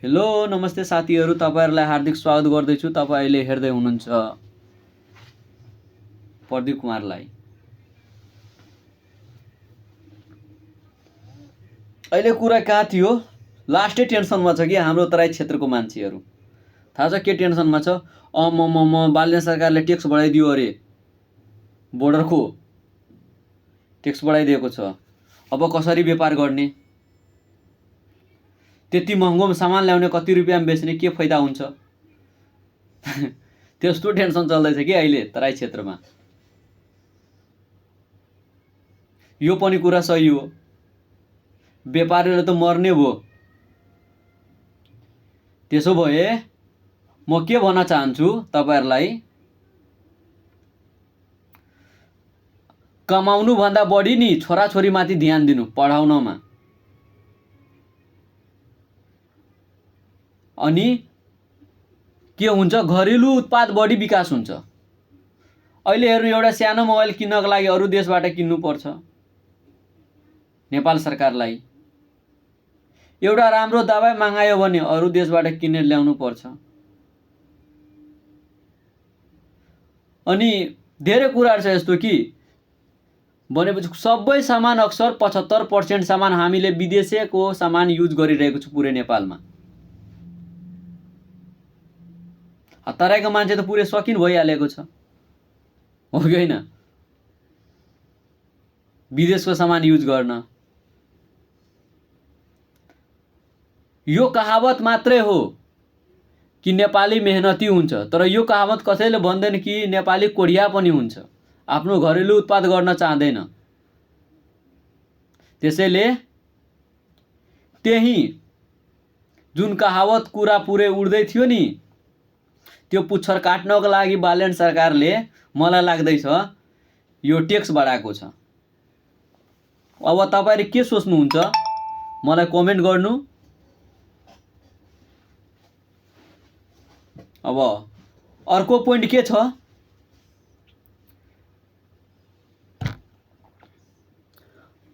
Hello नमस्ते साथीहरू, तपाईहरुलाई हार्दिक स्वागत गर्दैछु। तपाईं अहिले हेर्दै हुनुहुन्छ प्रदीप कुमारलाई। अहिले कुरा कहाँ थियो? लास्टै टेन्सनमा छ कि हाम्रो तराई क्षेत्रको मान्छेहरू। थाहा छ के टेन्सनमा छ? बाल्ने सरकारले ट्याक्स बढाइदियो अरे, बोर्डरको ट्याक्स बढाइदिएको छ। अब कसरी व्यापार गर्ने? त्यति महँगो सामान ल्याउने, कति रुपियाँमा बेच्ने, के फाइदा हुन्छ? त्यस्तो टेन्सन चल्दैछ कि अहिले तराई क्षेत्रमा। यो पनि कुरा सही हो, व्यापारीले त मर्ने भो। त्यसो भए म के भन्न चाहन्छु तपाईहरुलाई, कमाउनु भन्दा बढी नि छोराछोरी माथि ध्यान दिनु, पढाउनमा। अनि के हुन्छ, घरेलु उत्पाद बढी विकास हुन्छ। अहिले हेर्नु, एउटा सानो मोबाइल किन्नको लागि अरु देशबाट किन्नु पर्छ नेपाल सरकारलाई। एउटा राम्रो दबाई मंगायो भने अरु देशबाट किनेर ल्याउनु पर्छ। अनि धेरै कुराहरु छ यस्तो कि भनेपछि सबै सामान अक्सर 75% सामान हामीले विदेशीको सामान युज गरिरहेको छु पुरै नेपालमा। तराईको मान्छे त पुरै सकिन भइहालेको छ, हो कि हैन? विदेशको सामान युज गर्न। यो कहावत मात्रै हो कि नेपाली मेहनती हुन्छ, तर यो कहावत कसैले भन्दैन कि नेपाली कोढिया पनि हुन्छ, आफ्नो घरेलु उत्पाद गर्न चाहदैन। त्यसैले त्यही जुन कहावत कुरा पुरै उड्दै थियो नि, त्यो पुच्छर काट्नको लागि बालेन सरकारले मलाई लाग्दैछ यो ट्याक्स बढाएको छ। अब तपाईहरु के सोच्नुहुन्छ मलाई कमेन्ट गर्नु। अब अर्को पोइन्ट के छ?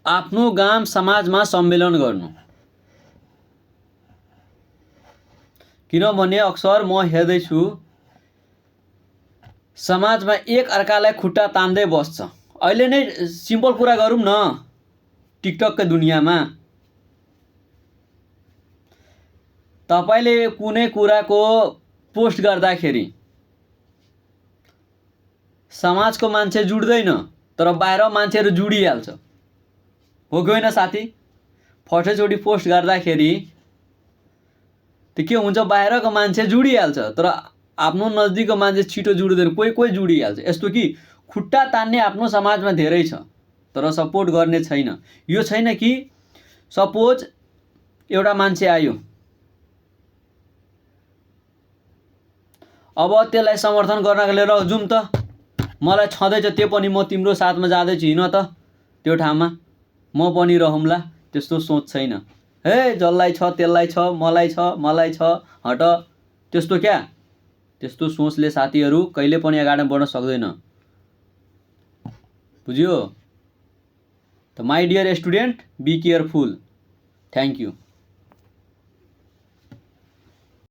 आफ्नो गाम समाजमा सम्मेलन गर्नु। किनभने अक्सर म हेर्दैछु समाजमा एक अर्कालाई खुट्टा तान्दै बस्छ। अहिले नै सिम्पल कुरा गरौँ न, टिकटकको दुनियाँमा तपाईले कुनै कुराको पोस्ट गर्दाखेरि समाजको मान्छे जुड्दैन, तर बाहिर मान्छेहरु जुडिहाल्छ, हो कि हैन साथी? फर्स्टैचोटी पोस्ट गर्दाखेरि त के हुन्छ, बाहिरको मान्छे जुडिहाल्छ, तर आफ्नो नजदिकको मान्छे छिटो जुड्दैन, कोही कोही जुडिहाल्छ। यस्तो कि खुट्टा तान्ने आफ्नो समाजमा धेरै छ, तर सपोर्ट गर्ने छैन। यो छैन कि सपोज एउटा मान्छे आयो, अब त्यसलाई समर्थन गर्नको लागि र जुम त, मलाई छँदैछ त्यो पनि, म तिम्रो साथमा जाँदैछु, हिँड त त्यो ठाउँमा, म पनि रहौँला। त्यस्तो सोच छैन। हे जसलाई छ त्यसलाई छ, मलाई छ हट, त्यस्तो क्या? त्यस्तो सोचले साथीहरु कहिले पनि अगाडि बढ्न सक्दैन, बुझ्यो? त my dear student, be careful. Thank you.